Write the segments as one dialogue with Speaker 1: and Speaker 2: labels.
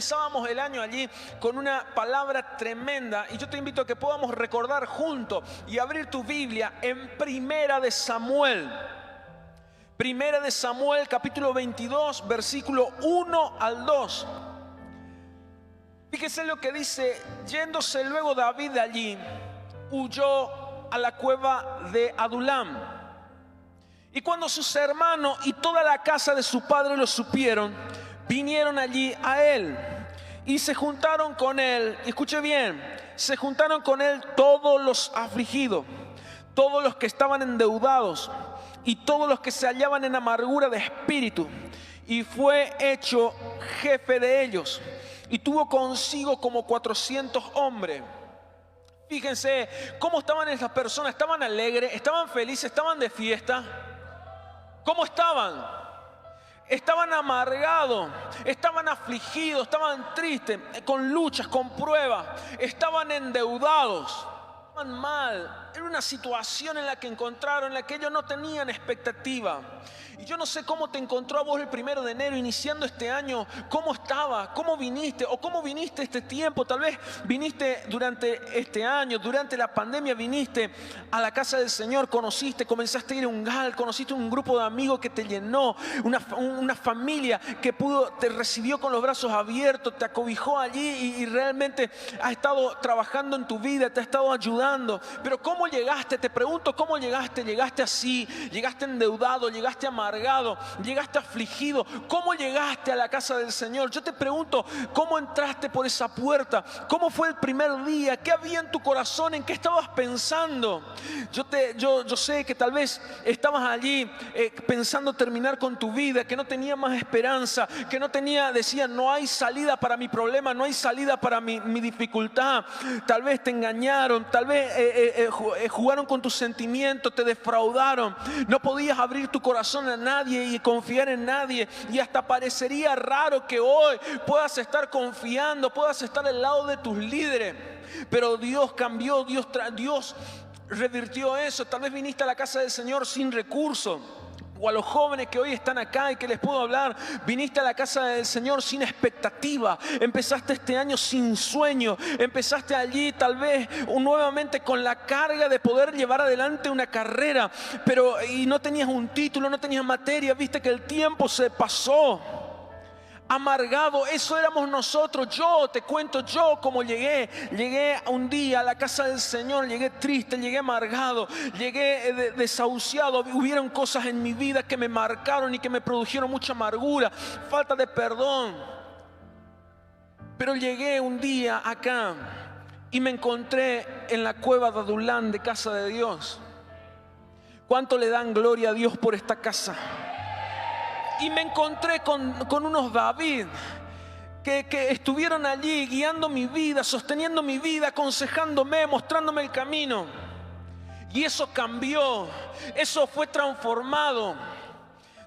Speaker 1: empezábamos el año allí con una palabra tremenda y yo te invito a que podamos recordar juntos y abrir tu Biblia en Primera de Samuel. Primera de Samuel, capítulo 22, versículo 1 al 2. Fíjese lo que dice: yéndose luego David de allí, huyó a la cueva de Adulam. Y cuando sus hermanos y toda la casa de su padre lo supieron, vinieron allí a él y se juntaron con él. Escuche bien, se juntaron con él todos los afligidos, todos los que estaban endeudados y todos los que se hallaban en amargura de espíritu. Y fue hecho jefe de ellos. Y tuvo consigo como 400 hombres. Fíjense cómo estaban esas personas. Estaban alegres, estaban felices, estaban de fiesta. ¿Cómo estaban? Estaban amargados, estaban afligidos, estaban tristes, con luchas, con pruebas. Estaban endeudados, estaban mal. Era una situación en la que encontraron, en la que ellos no tenían expectativa. Y yo no sé cómo te encontró a vos el 1 de enero iniciando este año. ¿Cómo estaba? ¿Cómo viniste? ¿O cómo viniste este tiempo? Tal vez viniste durante este año, durante la pandemia viniste a la casa del Señor, conociste, comenzaste a ir a un GAL, conociste un grupo de amigos que te llenó, una familia que te recibió con los brazos abiertos, te acobijó allí y realmente ha estado trabajando en tu vida, te ha estado ayudando. Pero ¿cómo llegaste? Te pregunto, ¿cómo llegaste? Llegaste así, llegaste endeudado, llegaste amargado, llegaste afligido. ¿Cómo llegaste a la casa del Señor? Yo te pregunto, ¿cómo entraste por esa puerta? ¿Cómo fue el primer día? ¿Qué había en tu corazón? ¿En qué estabas pensando? Yo sé que tal vez estabas allí pensando terminar con tu vida, que no tenía más esperanza, que decía, no hay salida para mi problema, no hay salida para mi dificultad. Tal vez te engañaron, tal vez jugaron con tus sentimientos, te defraudaron. No podías abrir tu corazón a nadie y confiar en nadie, y hasta parecería raro que hoy puedas estar confiando, puedas estar al lado de tus líderes. Pero Dios cambió, Dios revirtió eso. Tal vez viniste a la casa del Señor sin recursos. O a los jóvenes que hoy están acá y que les puedo hablar, viniste a la casa del Señor sin expectativa, empezaste este año sin sueño, empezaste allí tal vez nuevamente con la carga de poder llevar adelante una carrera, y no tenías un título, no tenías materia, viste que el tiempo se pasó. Amargado, eso éramos nosotros. Yo te cuento, yo como llegué un día a la casa del Señor, llegué triste, llegué amargado, llegué desahuciado. Hubieron cosas en mi vida que me marcaron y que me produjeron mucha amargura, falta de perdón. Pero llegué un día acá y me encontré en la cueva de Adulam, de casa de Dios. ¿Cuánto le dan gloria a Dios por esta casa? Y me encontré con unos David que estuvieron allí guiando mi vida, sosteniendo mi vida, aconsejándome, mostrándome el camino. Y eso cambió, eso fue transformado.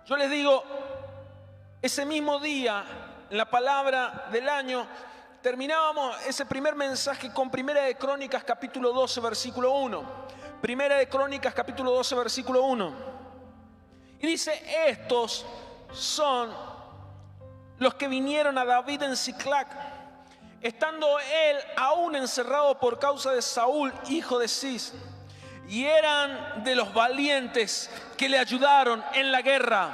Speaker 1: Yo les digo, ese mismo día, en la palabra del año, terminábamos ese primer mensaje con Primera de Crónicas, capítulo 12, versículo 1. Primera de Crónicas, capítulo 12, versículo 1. Y dice, estos son los que vinieron a David en Siclac, estando él aún encerrado por causa de Saúl, hijo de Cis, y eran de los valientes que le ayudaron en la guerra.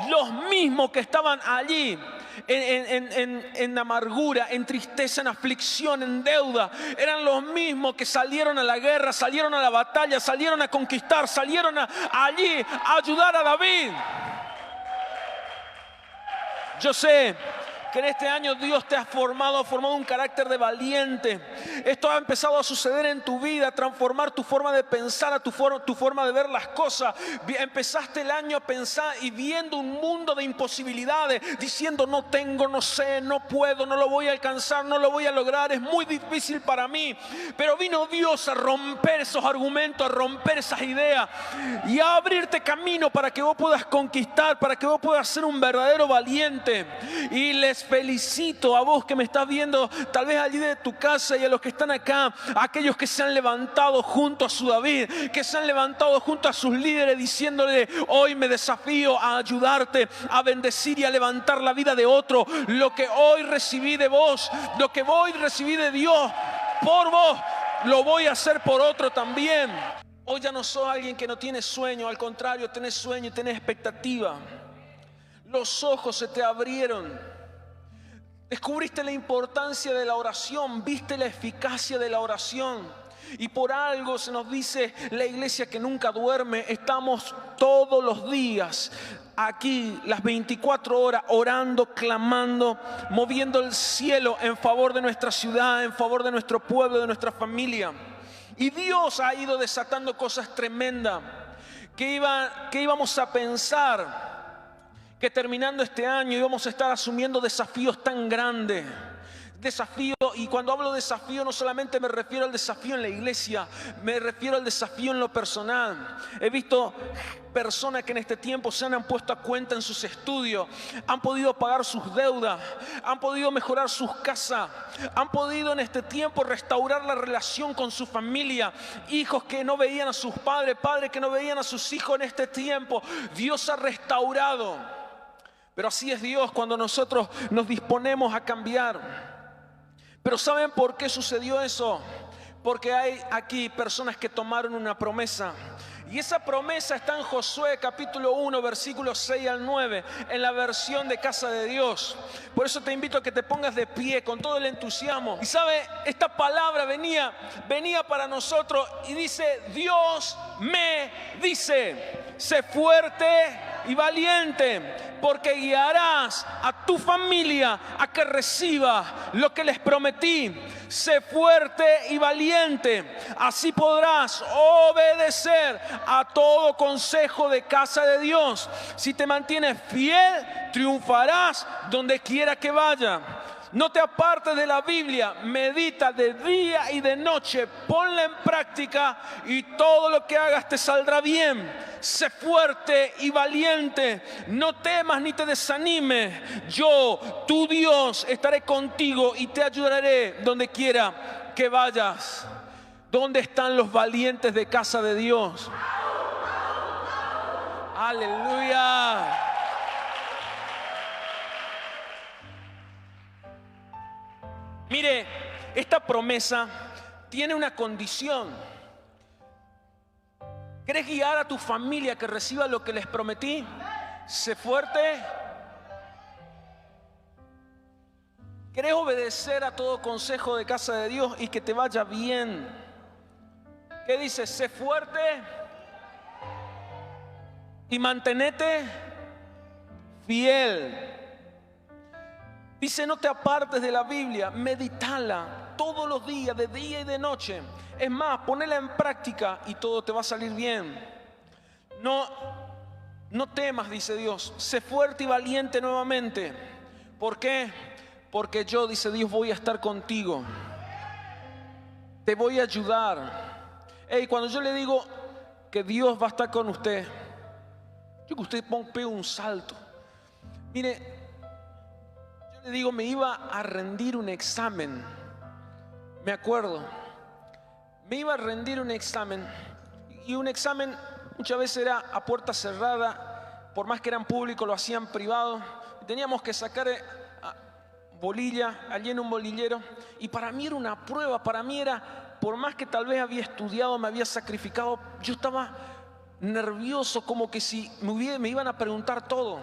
Speaker 1: Los mismos que estaban allí en amargura, en tristeza, en aflicción, en deuda, eran los mismos que salieron a la guerra, salieron a la batalla, salieron a conquistar, salieron allí a ayudar a David. Yo sé que en este año Dios te ha formado un carácter de valiente. Esto ha empezado a suceder en tu vida, a transformar tu forma de pensar, tu forma de ver las cosas. Empezaste el año a pensar y viendo un mundo de imposibilidades, diciendo no tengo, no sé, no puedo, no lo voy a alcanzar, no lo voy a lograr, es muy difícil para mí. Pero vino Dios a romper esos argumentos, a romper esas ideas y a abrirte camino para que vos puedas conquistar, para que vos puedas ser un verdadero valiente. Y les les felicito a vos que me estás viendo, tal vez allí de tu casa, y a los que están acá, a aquellos que se han levantado junto a su David, que se han levantado junto a sus líderes diciéndole: hoy me desafío a ayudarte, a bendecir y a levantar la vida de otro. Lo que hoy recibí de vos, lo que hoy recibí de Dios por vos, lo voy a hacer por otro también. Hoy ya no sos alguien que no tiene sueño, al contrario, tenés sueño y tenés expectativa. Los ojos se te abrieron. Descubriste la importancia de la oración, viste la eficacia de la oración. Y por algo se nos dice la iglesia que nunca duerme. Estamos todos los días aquí, las 24 horas, orando, clamando, moviendo el cielo en favor de nuestra ciudad, en favor de nuestro pueblo, de nuestra familia. Y Dios ha ido desatando cosas tremendas que íbamos a pensar que terminando este año íbamos a estar asumiendo desafíos tan grandes. Desafío, y cuando hablo de desafío no solamente me refiero al desafío en la iglesia, me refiero al desafío en lo personal. He visto personas que en este tiempo se han puesto a cuenta en sus estudios, han podido pagar sus deudas, han podido mejorar sus casas, han podido en este tiempo restaurar la relación con su familia. Hijos que no veían a sus padres, padres que no veían a sus hijos en este tiempo, Dios ha restaurado. Pero así es Dios cuando nosotros nos disponemos a cambiar. Pero ¿saben por qué sucedió eso? Porque hay aquí personas que tomaron una promesa. Y esa promesa está en Josué capítulo 1, versículos 6 al 9, en la versión de Casa de Dios. Por eso te invito a que te pongas de pie con todo el entusiasmo. Y sabe, esta palabra venía para nosotros y dice: Dios me dice, sé fuerte y valiente, porque guiarás a tu familia a que reciba lo que les prometí. Sé fuerte y valiente, así podrás obedecer a todo consejo de Casa de Dios. Si te mantienes fiel, triunfarás donde quiera que vaya. No te apartes de la Biblia, medita de día y de noche, ponla en práctica y todo lo que hagas te saldrá bien. Sé fuerte y valiente, no temas ni te desanimes. Yo, tu Dios, estaré contigo y te ayudaré donde quiera que vayas. ¿Dónde están los valientes de Casa de Dios? Aleluya. Mire, esta promesa tiene una condición. ¿Querés guiar a tu familia a que reciba lo que les prometí? Sé fuerte. ¿Querés obedecer a todo consejo de Casa de Dios y que te vaya bien? ¿Qué dice? Sé fuerte y mantenete fiel. Dice: no te apartes de la Biblia, meditala todos los días, de día y de noche. Es más, ponela en práctica y todo te va a salir bien. No temas, dice Dios, sé fuerte y valiente nuevamente. ¿Por qué? Porque yo, dice Dios, voy a estar contigo. Te voy a ayudar. Cuando yo le digo que Dios va a estar con usted, yo que usted pegue un salto. Mire, le digo, me iba a rendir un examen. Me acuerdo, me iba a rendir un examen. Y un examen muchas veces era a puerta cerrada. Por más que eran públicos, lo hacían privado. Teníamos que sacar bolilla allí en un bolillero. Y para mí era una prueba. Para mí era, por más que tal vez había estudiado, me había sacrificado, yo estaba nervioso, como que si me iban a preguntar todo.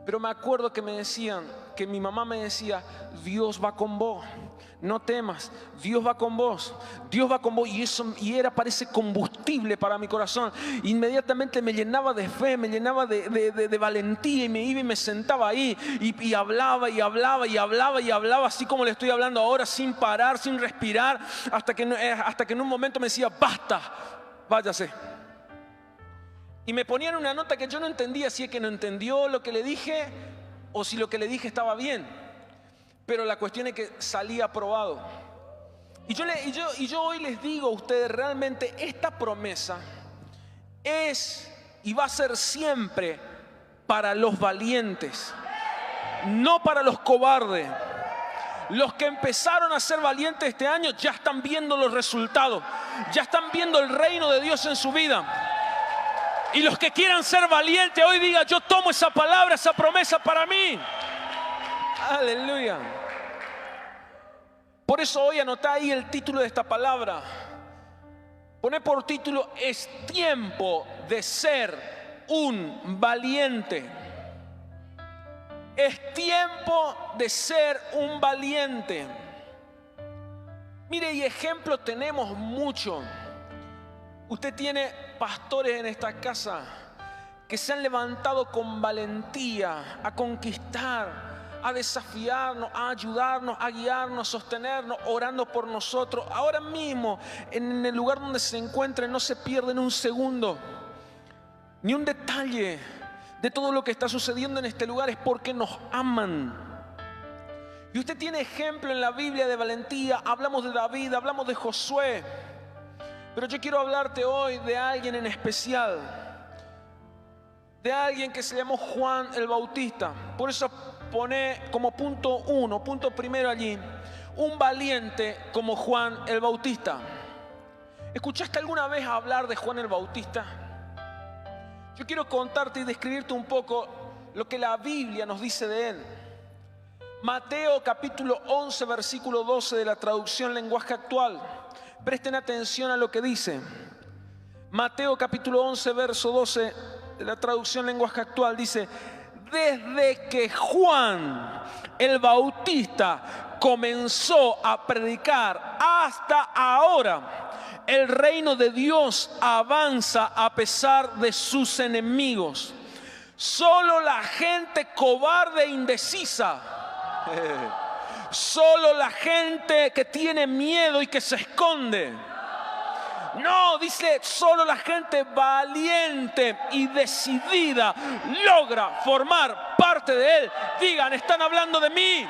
Speaker 1: Pero me acuerdo que me decían, que mi mamá me decía: Dios va con vos, no temas, Dios va con vos, Dios va con vos. Y era, parece, combustible para mi corazón. Inmediatamente me llenaba de fe, me llenaba de valentía, y me iba y me sentaba ahí y hablaba y hablaba y hablaba y hablaba, así como le estoy hablando ahora, sin parar, sin respirar, hasta que en un momento me decía: basta, váyase. Y me ponían una nota que yo no entendía, si es que no entendió lo que le dije o si lo que le dije estaba bien. Pero la cuestión es que salí aprobado. Y yo hoy les digo a ustedes, realmente esta promesa es y va a ser siempre para los valientes. no para los cobardes. Los que empezaron a ser valientes este año ya están viendo los resultados, ya están viendo el reino de Dios en su vida. Y los que quieran ser valientes hoy digan: yo tomo esa palabra, esa promesa para mí. Aleluya. Por eso hoy anotá ahí el título de esta palabra. Poné por título: es tiempo de ser un valiente. Es tiempo de ser un valiente. Mire, y ejemplos tenemos mucho. Usted tiene pastores en esta casa que se han levantado con valentía a conquistar, a desafiarnos, a ayudarnos, a guiarnos, a sostenernos, orando por nosotros. Ahora mismo, en el lugar donde se encuentren, no se pierden un segundo, ni un detalle de todo lo que está sucediendo en este lugar. Es porque nos aman. Y usted tiene ejemplo en la Biblia de valentía. Hablamos de David, hablamos de Josué, pero yo quiero hablarte hoy de alguien en especial, de alguien que se llamó Juan el Bautista. Por eso pone como punto primero allí: un valiente como Juan el Bautista. ¿Escuchaste alguna vez hablar de Juan el Bautista? Yo quiero contarte y describirte un poco lo que la Biblia nos dice de él. Mateo capítulo 11 versículo 12 de la traducción lenguaje actual. Presten atención a lo que dice. Mateo capítulo 11 verso 12 de la traducción lenguaje actual dice: desde que Juan el Bautista comenzó a predicar hasta ahora, el reino de Dios avanza a pesar de sus enemigos. Solo la gente cobarde e indecisa, solo la gente que tiene miedo y que se esconde. No, dice, solo la gente valiente y decidida logra formar parte de él. Digan: están hablando de mí.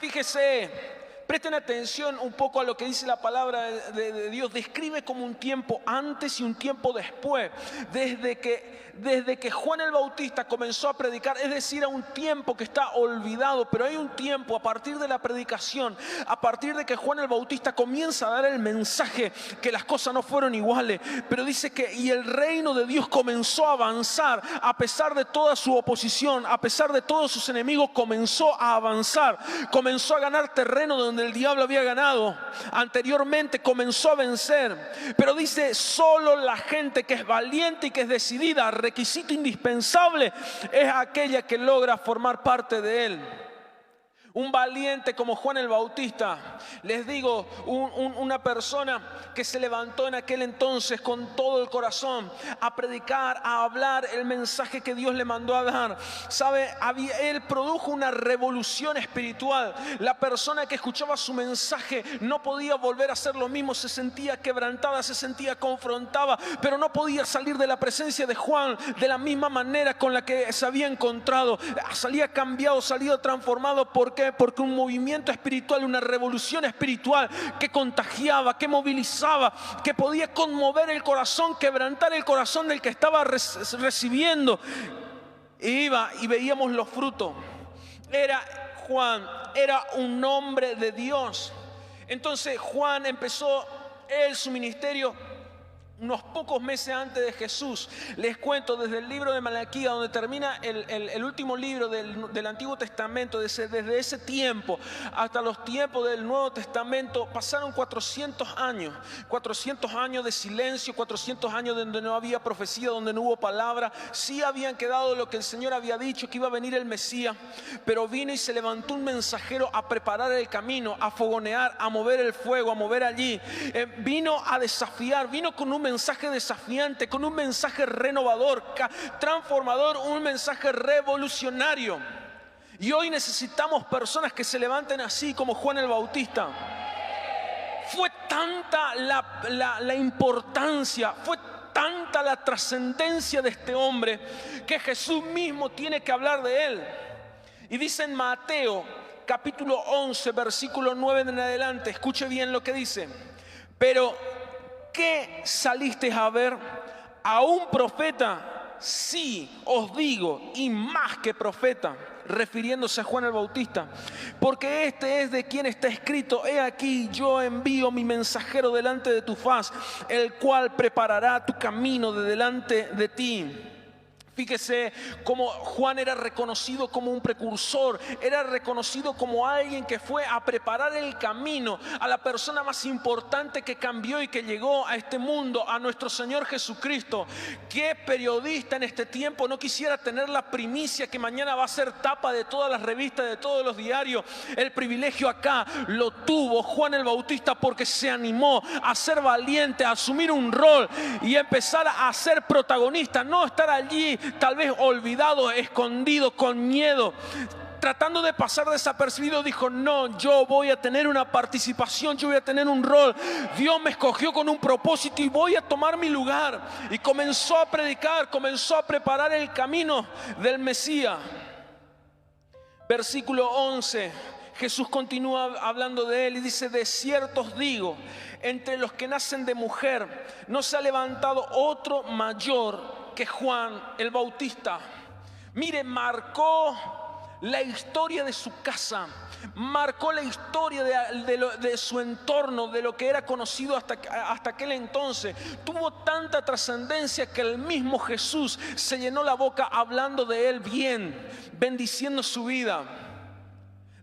Speaker 1: Fíjese, presten atención un poco a lo que dice la palabra de Dios. Describe como un tiempo antes y un tiempo después. Desde que Juan el Bautista comenzó a predicar, es decir, a un tiempo que está olvidado, pero hay un tiempo a partir de la predicación, a partir de que Juan el Bautista comienza a dar el mensaje, que las cosas no fueron iguales. Pero dice que y el reino de Dios comenzó a avanzar a pesar de toda su oposición, a pesar de todos sus enemigos. Comenzó a avanzar, comenzó a ganar terreno donde el diablo había ganado anteriormente, comenzó a vencer. Pero dice: solo la gente que es valiente y que es decidida, requisito indispensable, es aquella que logra formar parte de él. Un valiente como Juan el Bautista, les digo, una persona que se levantó en aquel entonces con todo el corazón a predicar, a hablar el mensaje que Dios le mandó a dar. ¿Sabe? Él produjo una revolución espiritual. La persona que escuchaba su mensaje no podía volver a hacer lo mismo, se sentía quebrantada, se sentía confrontada, pero no podía salir de la presencia de Juan de la misma manera con la que se había encontrado. Salía cambiado, salía transformado. ¿Por qué? Porque un movimiento espiritual, una revolución espiritual que contagiaba, que movilizaba, que podía conmover el corazón, quebrantar el corazón del que estaba recibiendo. Iba y veíamos los frutos. Era Juan, era un hombre de Dios. Entonces Juan empezó su ministerio unos pocos meses antes de Jesús. Les cuento desde el libro de Malaquías, donde termina el último libro del Antiguo Testamento. Desde ese tiempo hasta los tiempos del Nuevo Testamento pasaron 400 años. 400 años de silencio, 400 años donde no había profecía, donde no hubo palabra. Sí habían quedado lo que el Señor había dicho, que iba a venir el Mesías, pero vino y se levantó un mensajero a preparar el camino, a fogonear, a mover el fuego, a mover allí. Vino a desafiar, vino con un mensaje desafiante, con un mensaje renovador, transformador, un mensaje revolucionario. Y hoy necesitamos personas que se levanten así como Juan el Bautista. Fue tanta la importancia, fue tanta la trascendencia de este hombre, que Jesús mismo tiene que hablar de él. Y dice en Mateo capítulo 11 versículo 9 en adelante, escuche bien lo que dice: pero ¿qué salisteis a ver? ¿A un profeta sí os digo, y más que profeta, refiriéndose a Juan el Bautista, porque este es de quien está escrito: he aquí, yo envío mi mensajero delante de tu faz, el cual preparará tu camino de delante de ti. Fíjese cómo Juan era reconocido como un precursor, era reconocido como alguien que fue a preparar el camino a la persona más importante que cambió y que llegó a este mundo, a nuestro Señor Jesucristo. ¿Qué periodista en este tiempo no quisiera tener la primicia que mañana va a ser tapa de todas las revistas, de todos los diarios? El privilegio acá lo tuvo Juan el Bautista porque se animó a ser valiente, a asumir un rol y empezar a ser protagonista, no estar allí tal vez olvidado, escondido, con miedo, tratando de pasar desapercibido. Dijo: no, yo voy a tener una participación, yo voy a tener un rol. Dios me escogió con un propósito y voy a tomar mi lugar. Y comenzó a predicar, comenzó a preparar el camino del Mesías. Versículo 11, Jesús continúa hablando de él y dice: de cierto os digo, entre los que nacen de mujer no se ha levantado otro mayor que Juan el Bautista. Mire, marcó la historia de su casa, marcó la historia de su entorno, de lo que era conocido hasta aquel entonces. Tuvo tanta trascendencia que el mismo Jesús se llenó la boca hablando de él bien, bendiciendo su vida,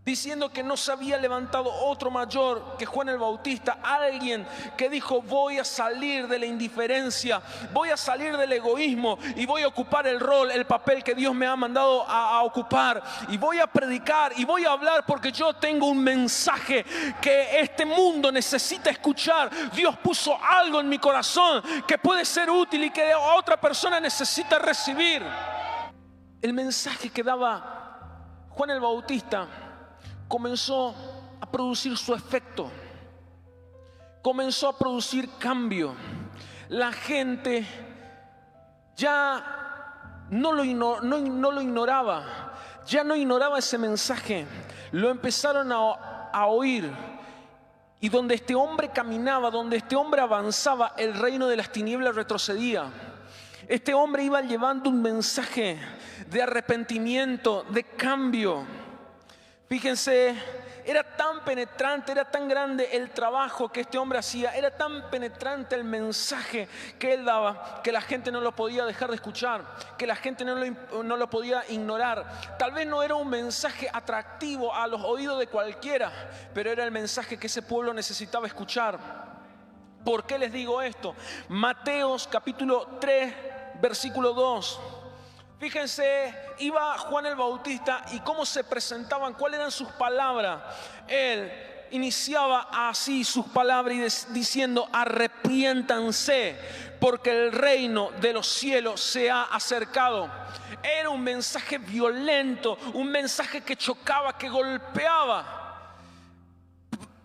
Speaker 1: diciendo que no se había levantado otro mayor que Juan el Bautista. Alguien que dijo: voy a salir de la indiferencia, voy a salir del egoísmo y voy a ocupar el rol, el papel que Dios me ha mandado a ocupar. Y voy a predicar y voy a hablar porque yo tengo un mensaje que este mundo necesita escuchar. Dios puso algo en mi corazón que puede ser útil y que otra persona necesita recibir. El mensaje que daba Juan el Bautista comenzó a producir su efecto, comenzó a producir cambio. La gente ya no lo ignoraba, ya no ignoraba ese mensaje, lo empezaron a oír. Y donde este hombre caminaba, donde este hombre avanzaba, el reino de las tinieblas retrocedía. Este hombre iba llevando un mensaje de arrepentimiento, de cambio. Fíjense, era tan penetrante, era tan grande el trabajo que este hombre hacía, era tan penetrante el mensaje que él daba, que la gente no lo podía dejar de escuchar, que la gente no lo podía ignorar. Tal vez no era un mensaje atractivo a los oídos de cualquiera, pero era el mensaje que ese pueblo necesitaba escuchar. ¿Por qué les digo esto? Mateos capítulo 3, versículo 2. Fíjense, iba Juan el Bautista y cómo se presentaban, cuáles eran sus palabras. Él iniciaba así sus palabras diciendo: arrepiéntanse, porque el reino de los cielos se ha acercado. Era un mensaje violento, un mensaje que chocaba, que golpeaba.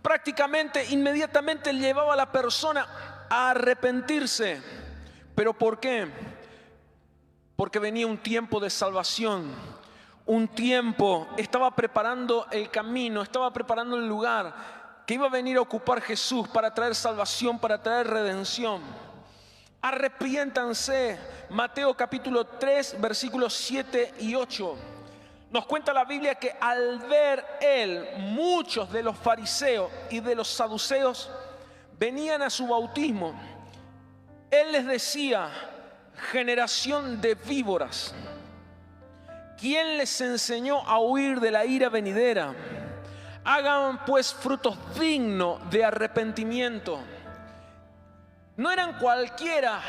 Speaker 1: Prácticamente, inmediatamente llevaba a la persona a arrepentirse. ¿Pero por qué? Porque venía un tiempo de salvación, un tiempo, estaba preparando el camino, estaba preparando el lugar que iba a venir a ocupar Jesús para traer salvación, para traer redención. Arrepiéntanse. Mateo capítulo 3, versículos 7 y 8. Nos cuenta la Biblia que al ver él, muchos de los fariseos y de los saduceos venían a su bautismo. Él les decía: generación de víboras, ¿quién les enseñó a huir de la ira venidera? Hagan pues frutos dignos de arrepentimiento. No eran cualquiera.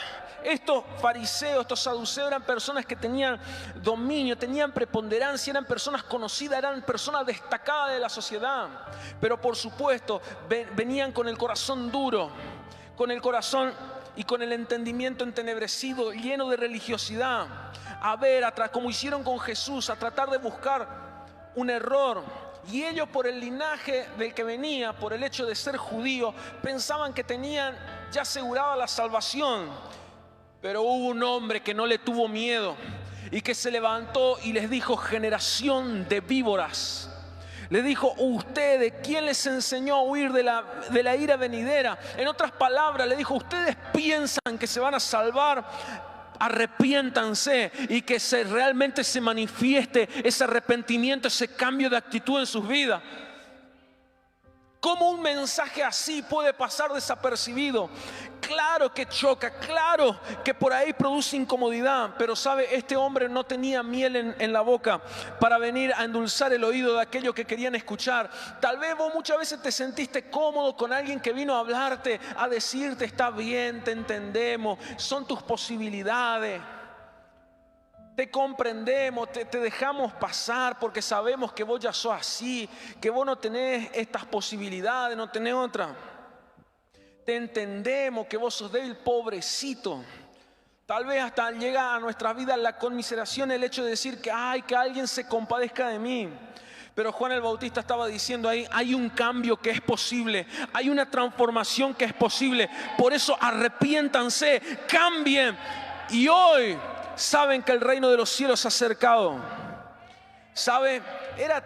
Speaker 1: Estos fariseos, estos saduceos eran personas que tenían dominio, tenían preponderancia, eran personas conocidas, eran personas destacadas de la sociedad. Pero por supuesto venían con el corazón duro, con el corazón y con el entendimiento entenebrecido, lleno de religiosidad, a ver, como hicieron con Jesús, a tratar de buscar un error. Y ellos, por el linaje del que venía, por el hecho de ser judío, pensaban que tenían ya asegurada la salvación. Pero hubo un hombre que no le tuvo miedo y que se levantó y les dijo: generación de víboras. Le dijo: ustedes, ¿quién les enseñó a huir de la ira venidera? En otras palabras, le dijo: ustedes piensan que se van a salvar arrepiéntanse y que realmente se manifieste ese arrepentimiento, ese cambio de actitud en sus vidas. ¿Cómo un mensaje así puede pasar desapercibido? Claro que choca, claro que por ahí produce incomodidad, pero sabe, este hombre no tenía miel en la boca para venir a endulzar el oído de aquellos que querían escuchar. Tal vez vos muchas veces te sentiste cómodo con alguien que vino a hablarte, a decirte: está bien, te entendemos, son tus posibilidades. Te comprendemos, te dejamos pasar porque sabemos que vos ya sos así, que vos no tenés estas posibilidades, no tenés otra. Te entendemos que vos sos débil, pobrecito. Tal vez hasta llega a nuestra vida la conmiseración, el hecho de decir que alguien se compadezca de mí. Pero Juan el Bautista estaba diciendo ahí: hay un cambio que es posible, hay una transformación que es posible. Por eso arrepiéntanse, cambien. Y hoy saben que el reino de los cielos se ha acercado. ¿Sabe? Era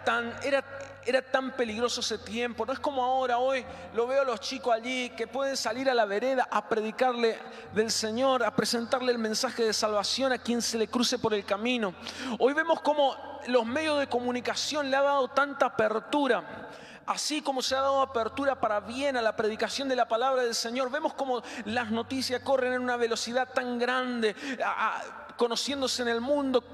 Speaker 1: tan peligroso ese tiempo. No es como ahora. Hoy lo veo a los chicos allí que pueden salir a la vereda a predicarle del Señor, a presentarle el mensaje de salvación a quien se le cruce por el camino. Hoy vemos cómo los medios de comunicación le ha dado tanta apertura. Así como se ha dado apertura para bien a la predicación de la palabra del Señor, vemos como las noticias corren en una velocidad tan grande, conociéndose en el mundo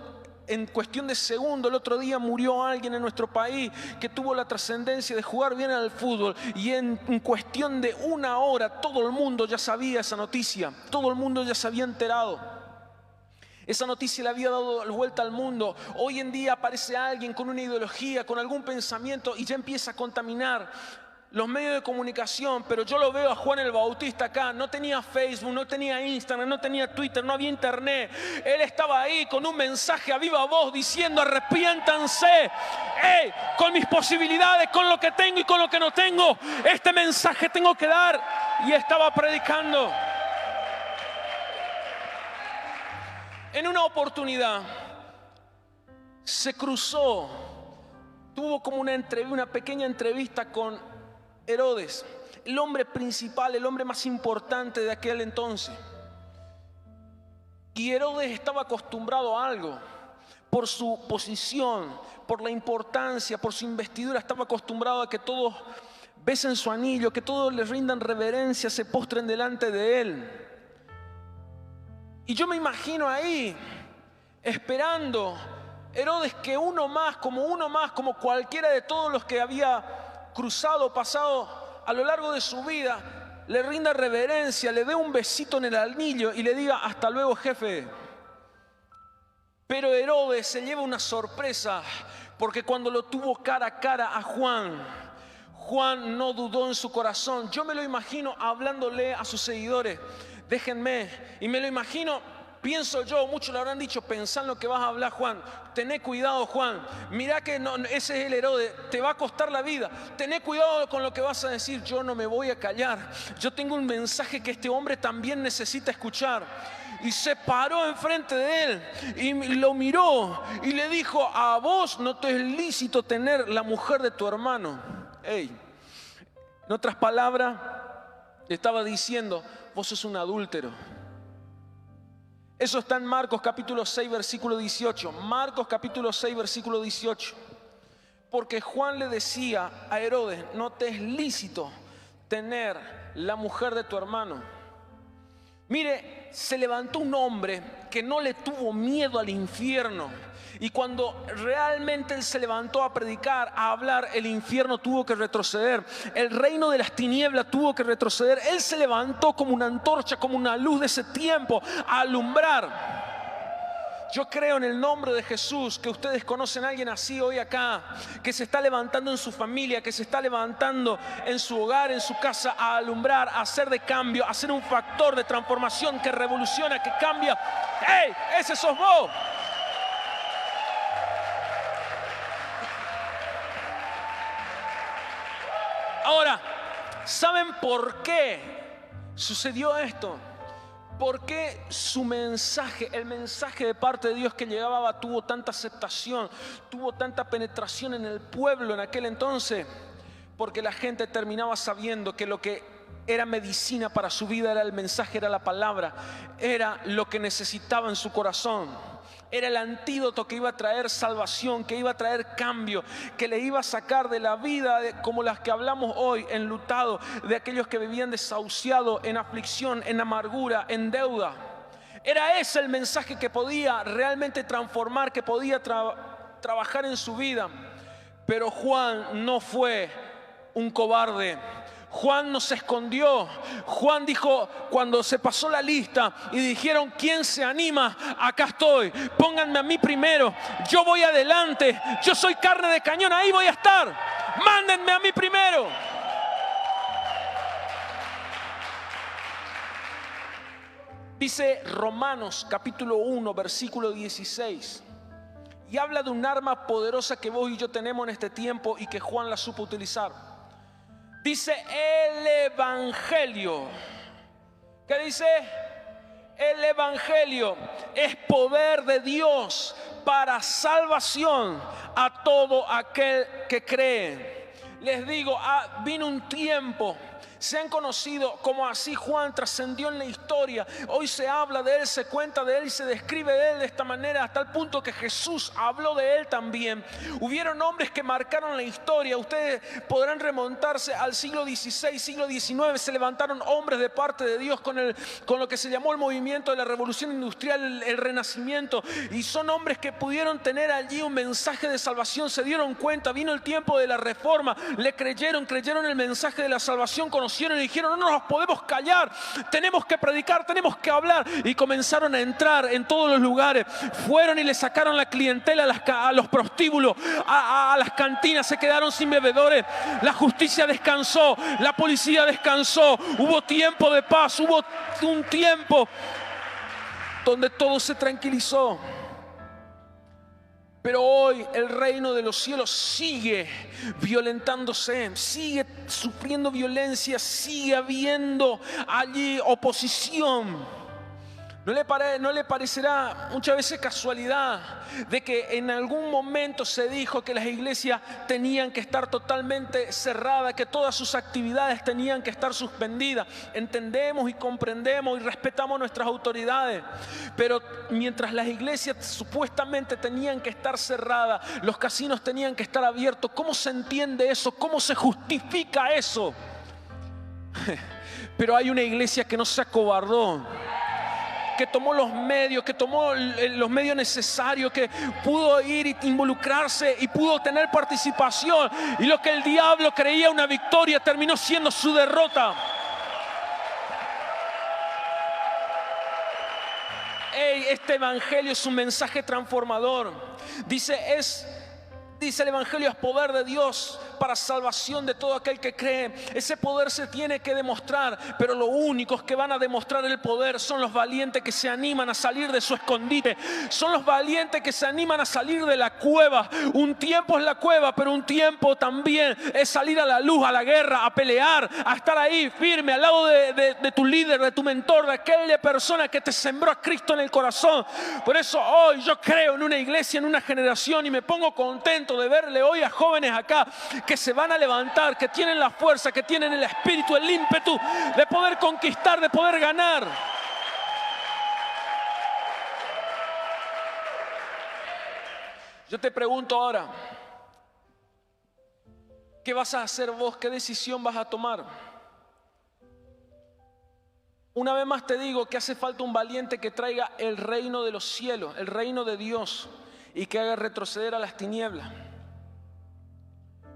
Speaker 1: en cuestión de segundos. El otro día murió alguien en nuestro país que tuvo la trascendencia de jugar bien al fútbol, y en cuestión de una hora todo el mundo ya sabía esa noticia, todo el mundo ya se había enterado. Esa noticia le había dado vuelta al mundo. Hoy en día aparece alguien con una ideología, con algún pensamiento, y ya empieza a contaminar los medios de comunicación. Pero yo lo veo a Juan el Bautista acá. No tenía Facebook, no tenía Instagram, no tenía Twitter, no había internet. Él estaba ahí con un mensaje a viva voz diciendo: arrepiéntanse. Con mis posibilidades, con lo que tengo y con lo que no tengo, este mensaje tengo que dar. Y estaba predicando. En una oportunidad se cruzó, tuvo como una pequeña entrevista con Herodes, el hombre principal, el hombre más importante de aquel entonces. Y Herodes estaba acostumbrado a algo. Por su posición, por la importancia, por su investidura, estaba acostumbrado a que todos besen su anillo, que todos le rindan reverencia, se postren delante de él. Y yo me imagino ahí esperando Herodes que uno más, como cualquiera de todos los que había cruzado, pasado a lo largo de su vida, le rinda reverencia, le dé un besito en el anillo y le diga: hasta luego, jefe. Pero Herodes se lleva una sorpresa, porque cuando lo tuvo cara a cara a Juan no dudó en su corazón. Yo me lo imagino hablándole a sus seguidores: déjenme. Y me lo imagino, pienso yo, muchos le habrán dicho: pensá en lo que vas a hablar, Juan. Tené cuidado, Juan. Mirá que no, ese es el Herodes, te va a costar la vida. Tené cuidado con lo que vas a decir. Yo no me voy a callar. Yo tengo un mensaje que este hombre también necesita escuchar. Y se paró enfrente de él y lo miró y le dijo: a vos no te es lícito tener la mujer de tu hermano. En otras palabras, le estaba diciendo: vos sos un adúltero. Eso está en Marcos capítulo 6 versículo 18. Marcos capítulo 6 versículo 18. Porque Juan le decía a Herodes: no te es lícito tener la mujer de tu hermano. Mire, se levantó un hombre que no le tuvo miedo al infierno. Y cuando realmente él se levantó a predicar, a hablar, el infierno tuvo que retroceder. El reino de las tinieblas tuvo que retroceder. Él se levantó como una antorcha, como una luz de ese tiempo, a alumbrar. Yo creo en el nombre de Jesús que ustedes conocen a alguien así hoy acá, que se está levantando en su familia, que se está levantando en su hogar, en su casa, a alumbrar, a hacer de cambio, a ser un factor de transformación que revoluciona, que cambia. Ese sos vos. Ahora, ¿saben por qué sucedió esto? ¿Por qué su mensaje, el mensaje de parte de Dios que llegaba, tuvo tanta aceptación, tuvo tanta penetración en el pueblo en aquel entonces? Porque la gente terminaba sabiendo que lo que era medicina para su vida, era el mensaje, era la palabra, era lo que necesitaba en su corazón. Era el antídoto que iba a traer salvación, que iba a traer cambio, que le iba a sacar de la vida como las que hablamos hoy, enlutado, de aquellos que vivían desahuciados, en aflicción, en amargura, en deuda. Era ese el mensaje que podía realmente transformar, que podía trabajar en su vida. Pero Juan no fue un cobarde. Juan no se escondió. Juan dijo, cuando se pasó la lista y dijeron, ¿quién se anima? Acá estoy, pónganme a mí primero, yo voy adelante, yo soy carne de cañón, ahí voy a estar, mándenme a mí primero. Dice Romanos capítulo 1 versículo 16, y habla de un arma poderosa que vos y yo tenemos en este tiempo y que Juan la supo utilizar. Dice el Evangelio. ¿Qué dice? El Evangelio es poder de Dios para salvación a todo aquel que cree. Les digo, vino un tiempo, se han conocido como así Juan trascendió en la historia. Hoy se habla de él, se cuenta de él y se describe de él de esta manera, hasta el punto que Jesús habló de él también. Hubieron hombres que marcaron la historia. Ustedes podrán remontarse al siglo XVI, siglo XIX. Se levantaron hombres de parte de Dios con lo que se llamó el movimiento de la revolución industrial, el renacimiento. Y son hombres que pudieron tener allí un mensaje de salvación. Se dieron cuenta, vino el tiempo de la reforma, le creyeron el mensaje de la salvación, conocieron y dijeron, no nos podemos callar, tenemos que predicar, tenemos que hablar. Y comenzaron a entrar en todos los lugares. Fueron y le sacaron la clientela a los prostíbulos, a las cantinas. Se quedaron sin bebedores. La justicia descansó, la policía descansó. Hubo tiempo de paz, hubo un tiempo donde todo se tranquilizó. Pero hoy el reino de los cielos sigue violentándose, sigue sufriendo violencia, sigue habiendo allí oposición. ¿No le parecerá muchas veces casualidad de que en algún momento se dijo que las iglesias tenían que estar totalmente cerradas, que todas sus actividades tenían que estar suspendidas? Entendemos y comprendemos y respetamos nuestras autoridades, pero mientras las iglesias supuestamente tenían que estar cerradas, los casinos tenían que estar abiertos. ¿Cómo se entiende eso? ¿Cómo se justifica eso? Pero hay una iglesia que no se acobardó, que tomó los medios, necesarios, que pudo ir e involucrarse y pudo tener participación. Y lo que el diablo creía una victoria terminó siendo su derrota. Este evangelio es un mensaje transformador. Dice el evangelio es poder de Dios para salvación de todo aquel que cree. Ese poder se tiene que demostrar, pero los únicos que van a demostrar el poder son los valientes que se animan a salir de su escondite. Son los valientes que se animan a salir de la cueva. Un tiempo es la cueva, pero un tiempo también es salir a la luz, a la guerra, a pelear, a estar ahí firme al lado de tu líder, de tu mentor, de aquella persona que te sembró a Cristo en el corazón. Por eso hoy yo creo en una iglesia, en una generación, y me pongo contento de verle hoy a jóvenes acá que se van a levantar, que tienen la fuerza, que tienen el espíritu, el ímpetu de poder conquistar, de poder ganar. Yo te pregunto ahora, ¿qué vas a hacer vos? ¿Qué decisión vas a tomar? Una vez más te digo que hace falta un valiente que traiga el reino de los cielos, el reino de Dios, y que haga retroceder a las tinieblas.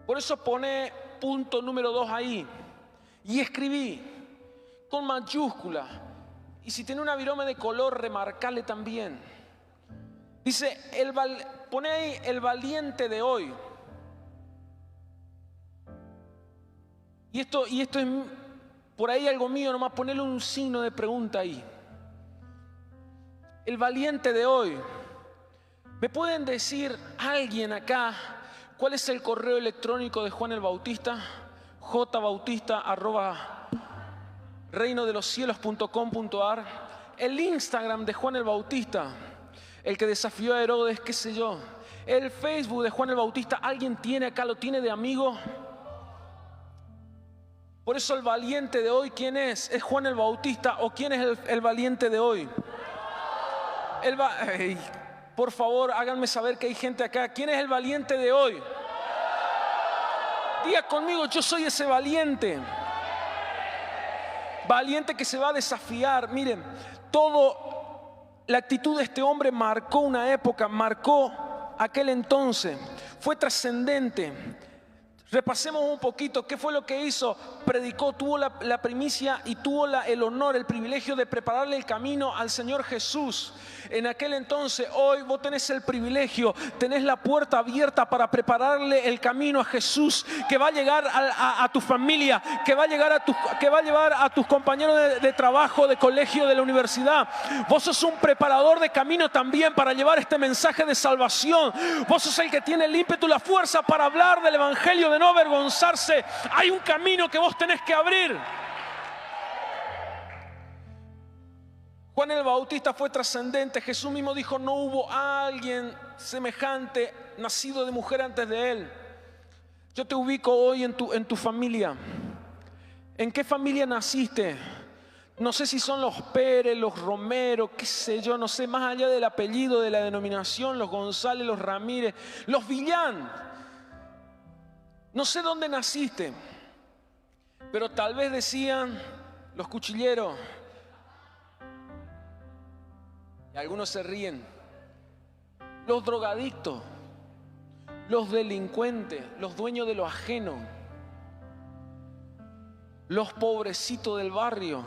Speaker 1: Por eso pone punto número 2 ahí. Y escribí con mayúscula. Y si tiene una virome de color, remarcale también. Dice, pone ahí el valiente de hoy. Y esto es por ahí algo mío, nomás ponerle un signo de pregunta ahí. El valiente de hoy. ¿Me pueden decir alguien acá cuál es el correo electrónico de Juan el Bautista? jbautista@reinodeloscielos.com.ar. El Instagram de Juan el Bautista, el que desafió a Herodes, qué sé yo. El Facebook de Juan el Bautista, ¿alguien tiene acá, lo tiene de amigo? Por eso el valiente de hoy, ¿quién es? ¿Es Juan el Bautista o quién es el valiente de hoy? Ey, por favor, háganme saber que hay gente acá. ¿Quién es el valiente de hoy? Diga conmigo, yo soy ese valiente. Valiente que se va a desafiar. Miren, la actitud de este hombre marcó una época, marcó aquel entonces. Fue trascendente. Repasemos un poquito qué fue lo que hizo. Predicó, tuvo la primicia y tuvo el honor, el privilegio de prepararle el camino al Señor Jesús. En aquel entonces, hoy vos tenés el privilegio, tenés la puerta abierta para prepararle el camino a Jesús, que va a llegar a tu familia, que va a llevar a tus compañeros de trabajo, de colegio, de la universidad. Vos sos un preparador de camino también para llevar este mensaje de salvación. Vos sos el que tiene el ímpetu y la fuerza para hablar del evangelio, de no avergonzarse. Hay un camino que vos tenés que abrir. Juan el Bautista fue trascendente. Jesús mismo dijo: no hubo alguien semejante nacido de mujer antes de él. Yo te ubico hoy en tu familia. ¿En qué familia naciste? No sé si son los Pérez, los Romero, qué sé yo, no sé, más allá del apellido, de la denominación, los González, los Ramírez, los Villán. No sé dónde naciste, pero tal vez decían los cuchilleros. Y algunos se ríen. Los drogadictos, los delincuentes, los dueños de lo ajeno, los pobrecitos del barrio,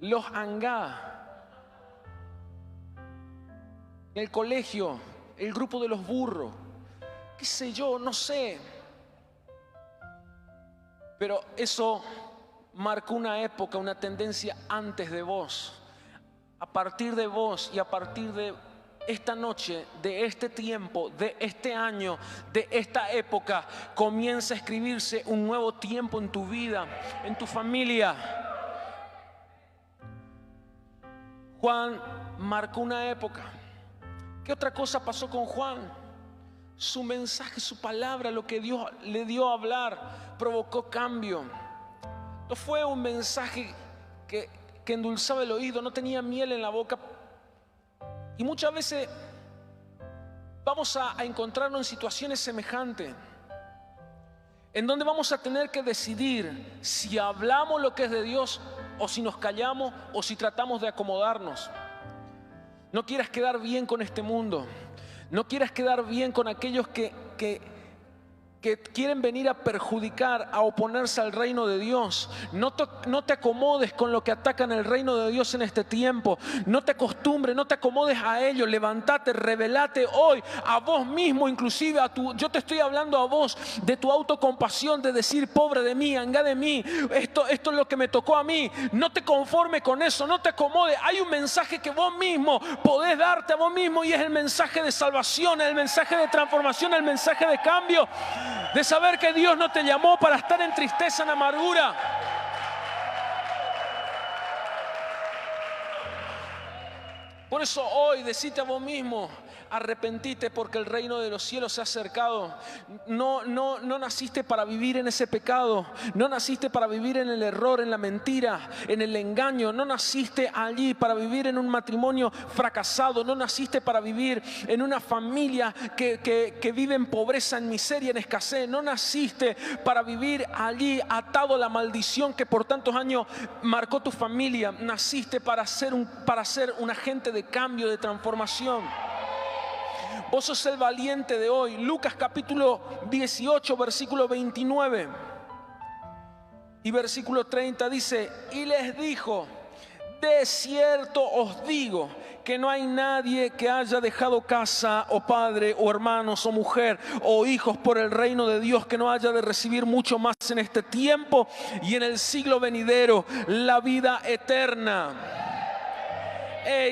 Speaker 1: los angá, el colegio, el grupo de los burros, qué sé yo, no sé. Pero eso marcó una época, una tendencia antes de vos. A partir de vos y a partir de esta noche, de este tiempo, de este año, de esta época, comienza a escribirse un nuevo tiempo en tu vida, en tu familia. Juan marcó una época. ¿Qué otra cosa pasó con Juan? Su mensaje, su palabra, lo que Dios le dio a hablar, provocó cambio. No fue un mensaje que endulzaba el oído, no tenía miel en la boca. Y muchas veces vamos a encontrarnos en situaciones semejantes, en donde vamos a tener que decidir si hablamos lo que es de Dios o si nos callamos o si tratamos de acomodarnos. No quieras quedar bien con este mundo. No quieras quedar bien con aquellos que quieren venir a perjudicar, a oponerse al reino de Dios. No te acomodes con lo que atacan el reino de Dios en este tiempo. No te acostumbres, no te acomodes a ellos. Levantate, rebelate hoy a vos mismo, inclusive yo te estoy hablando a vos de tu autocompasión, de decir: pobre de mí, anga de mí, esto es lo que me tocó a mí. No te conformes con eso, no te acomodes. Hay un mensaje que vos mismo podés darte a vos mismo, y es el mensaje de salvación, el mensaje de transformación, el mensaje de cambio. De saber que Dios no te llamó para estar en tristeza, en amargura. Por eso hoy decite a vos mismo: arrepentite, porque el reino de los cielos se ha acercado. No naciste para vivir en ese pecado. No naciste para vivir en el error, en la mentira, en el engaño. No naciste allí para vivir en un matrimonio fracasado. No naciste para vivir en una familia que vive en pobreza, en miseria, en escasez. No naciste para vivir allí atado a la maldición que por tantos años marcó tu familia. Naciste para ser un agente de cambio, de transformación. Vos sos el valiente de hoy. Lucas capítulo 18, versículo 29 y versículo 30 dice: y les dijo: de cierto os digo que no hay nadie que haya dejado casa o padre o hermanos o mujer o hijos por el reino de Dios que no haya de recibir mucho más en este tiempo y en el siglo venidero la vida eterna.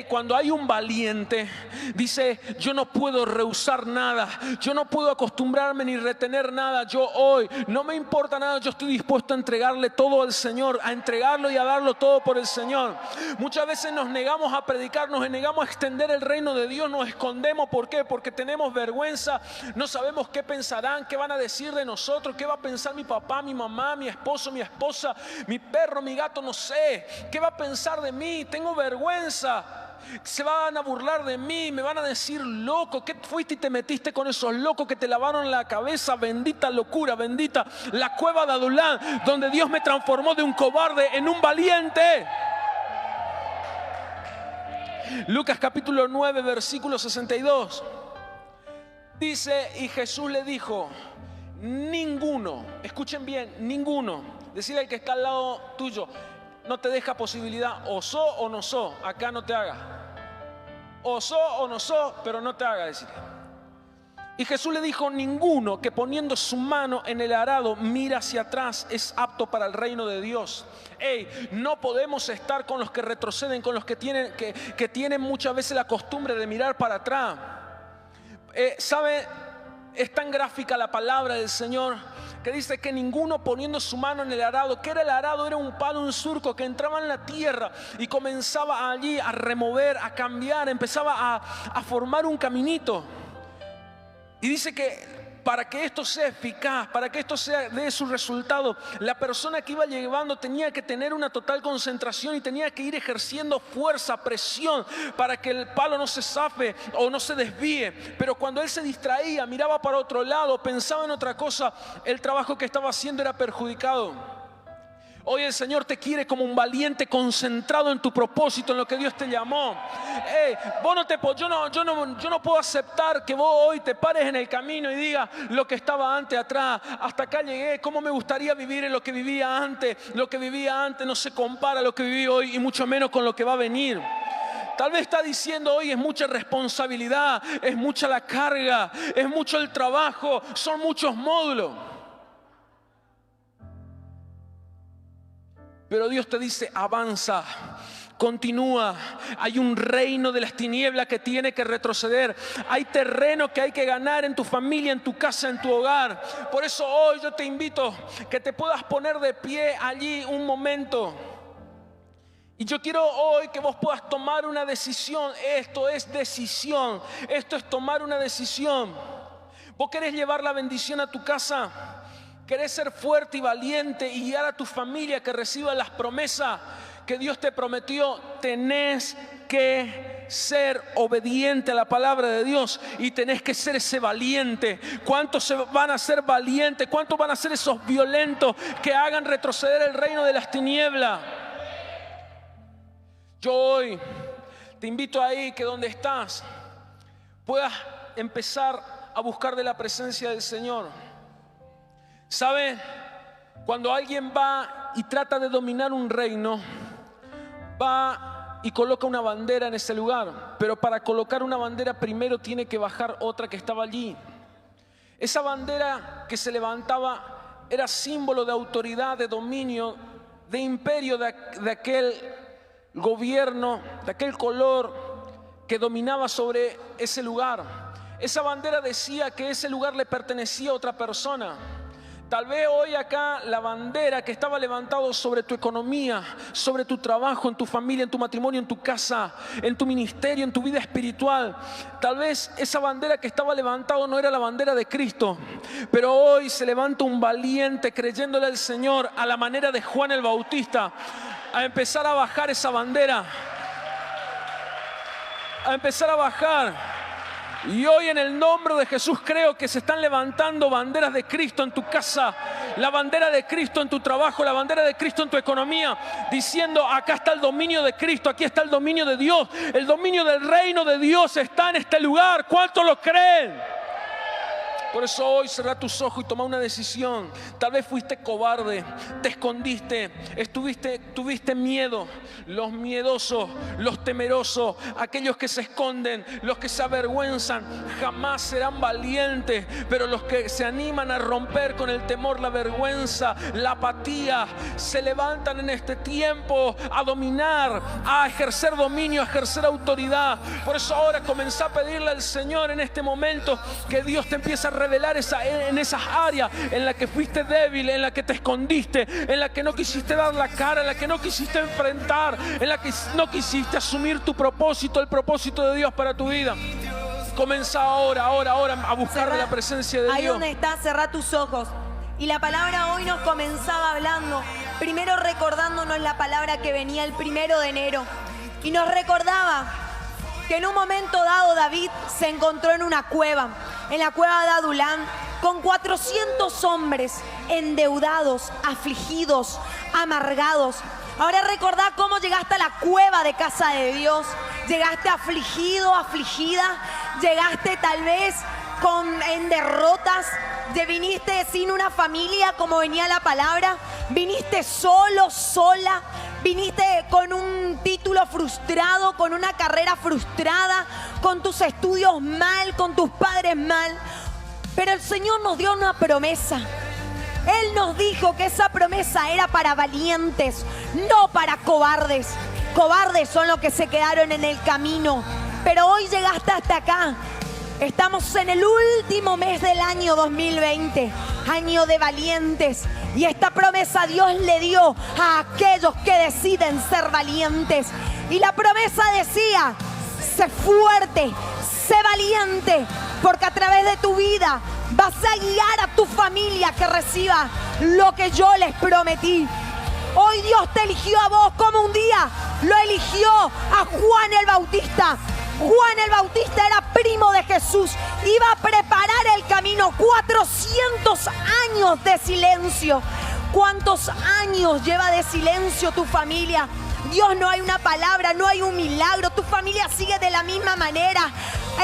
Speaker 1: Cuando hay un valiente, dice: yo no puedo rehusar nada, yo no puedo acostumbrarme ni retener nada. Yo hoy no me importa nada, yo estoy dispuesto a entregarle todo al Señor, a entregarlo y a darlo todo por el Señor. Muchas veces nos negamos a predicar, nos negamos a extender el reino de Dios, nos escondemos. ¿Por qué? Porque tenemos vergüenza, no sabemos qué pensarán, qué van a decir de nosotros, qué va a pensar mi papá, mi mamá, mi esposo, mi esposa, mi perro, mi gato, no sé. ¿Qué va a pensar de mí? Tengo vergüenza. Se van a burlar de mí, me van a decir loco. ¿Qué fuiste y te metiste con esos locos que te lavaron la cabeza? Bendita locura, bendita la cueva de Adulán, donde Dios me transformó de un cobarde en un valiente. Lucas capítulo 9, versículo 62. Dice: y Jesús le dijo: ninguno, escuchen bien, ninguno. Decirle al que está al lado tuyo: no te deja posibilidad, o so o no so, acá no te haga. O so o no so, pero no te haga, decirle. Y Jesús le dijo: ninguno que poniendo su mano en el arado mira hacia atrás es apto para el reino de Dios. No podemos estar con los que retroceden, con los que tienen muchas veces la costumbre de mirar para atrás. ¿Sabe? Es tan gráfica la palabra del Señor que dice que ninguno poniendo su mano en el arado. ¿Qué era el arado? Era un palo, un surco que entraba en la tierra y comenzaba allí a remover, a cambiar, empezaba a formar un caminito. Y dice que para que esto sea eficaz, para que esto dé su resultado, la persona que iba llevando tenía que tener una total concentración y tenía que ir ejerciendo fuerza, presión, para que el palo no se zafe o no se desvíe. Pero cuando él se distraía, miraba para otro lado, pensaba en otra cosa, el trabajo que estaba haciendo era perjudicado. Hoy el Señor te quiere como un valiente concentrado en tu propósito, en lo que Dios te llamó. Yo no puedo aceptar que vos hoy te pares en el camino y digas: lo que estaba antes atrás, hasta acá llegué, cómo me gustaría vivir en lo que vivía antes. Lo que vivía antes no se compara a lo que viví hoy, y mucho menos con lo que va a venir. Tal vez está diciendo hoy: es mucha responsabilidad, es mucha la carga, es mucho el trabajo, son muchos módulos. Pero Dios te dice: avanza, continúa. Hay un reino de las tinieblas que tiene que retroceder. Hay terreno que hay que ganar en tu familia, en tu casa, en tu hogar. Por eso hoy yo te invito que te puedas poner de pie allí un momento. Y yo quiero hoy que vos puedas tomar una decisión. Esto es decisión. Esto es tomar una decisión. ¿Vos querés llevar la bendición a tu casa? ¿Querés ser fuerte y valiente y guiar a tu familia que reciba las promesas que Dios te prometió? Tenés que ser obediente a la palabra de Dios y tenés que ser ese valiente. ¿Cuántos van a ser valientes? ¿Cuántos van a ser esos violentos que hagan retroceder el reino de las tinieblas? Yo hoy te invito ahí que donde estás puedas empezar a buscar de la presencia del Señor. ¿Sabe? Cuando alguien va y trata de dominar un reino, va y coloca una bandera en ese lugar. Pero para colocar una bandera primero tiene que bajar otra que estaba allí. Esa bandera que se levantaba era símbolo de autoridad, de dominio, de imperio de aquel gobierno, de aquel color que dominaba sobre ese lugar. Esa bandera decía que ese lugar le pertenecía a otra persona. Tal vez hoy acá la bandera que estaba levantado sobre tu economía, sobre tu trabajo, en tu familia, en tu matrimonio, en tu casa, en tu ministerio, en tu vida espiritual, tal vez esa bandera que estaba levantado no era la bandera de Cristo, pero hoy se levanta un valiente creyéndole al Señor a la manera de Juan el Bautista, a empezar a bajar esa bandera, a empezar a bajar. Y hoy en el nombre de Jesús creo que se están levantando banderas de Cristo en tu casa, la bandera de Cristo en tu trabajo, la bandera de Cristo en tu economía, diciendo: acá está el dominio de Cristo, aquí está el dominio de Dios, el dominio del reino de Dios está en este lugar. ¿Cuántos lo creen? Por eso hoy cerrá tus ojos y toma una decisión. Tal vez fuiste cobarde, te escondiste, tuviste miedo. Los miedosos, los temerosos, aquellos que se esconden, los que se avergüenzan, jamás serán valientes. Pero los que se animan a romper con el temor, la vergüenza, la apatía, se levantan en este tiempo a dominar, a ejercer dominio, a ejercer autoridad. Por eso ahora comenzá a pedirle al Señor en este momento que Dios te empiece a revelar en esas áreas en las que fuiste débil, en las que te escondiste, en las que no quisiste dar la cara, en las que no quisiste enfrentar, en las que no quisiste asumir tu propósito, el propósito de Dios para tu vida. Comienza ahora a buscar la presencia de Dios.
Speaker 2: Ahí donde estás, cerrá tus ojos. Y la palabra hoy nos comenzaba hablando, primero recordándonos la palabra que venía el 1 de enero. Y nos recordaba que en un momento dado David se encontró en una cueva, en la cueva de Adulán, con 400 hombres endeudados, afligidos, amargados. Ahora recordá cómo llegaste a la cueva de casa de Dios. Llegaste afligido, afligida, llegaste tal vez en derrotas, viniste sin una familia como venía la palabra, viniste solo, sola, viniste con un título frustrado, con una carrera frustrada, con tus estudios mal, con tus padres mal. Pero el Señor nos dio una promesa. Él nos dijo que esa promesa era para valientes, no para cobardes. Cobardes son los que se quedaron en el camino. Pero hoy llegaste hasta acá. Estamos en el último mes del año 2020, año de valientes. Y esta promesa Dios le dio a aquellos que deciden ser valientes. Y la promesa decía, sé fuerte, sé valiente, porque a través de tu vida vas a guiar a tu familia que reciba lo que yo les prometí. Hoy Dios te eligió a vos como un día lo eligió a Juan el Bautista. Juan el Bautista era primo de Jesús, iba a preparar el camino. 400 años de silencio. ¿Cuántos años lleva de silencio tu familia? Dios, no hay una palabra, no hay un milagro. Tu familia sigue de la misma manera.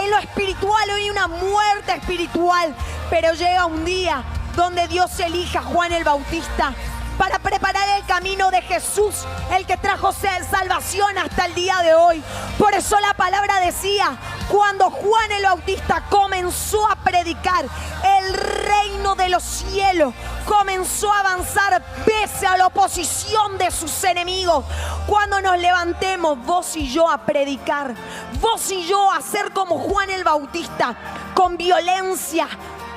Speaker 2: En lo espiritual hay una muerte espiritual. Pero llega un día donde Dios elija a Juan el Bautista para preparar el camino de Jesús, el que trajo salvación hasta el día de hoy. Por eso la palabra decía, cuando Juan el Bautista comenzó a predicar, el reino de los cielos comenzó a avanzar pese a la oposición de sus enemigos. Cuando nos levantemos, vos y yo, a predicar, vos y yo a ser como Juan el Bautista, con violencia,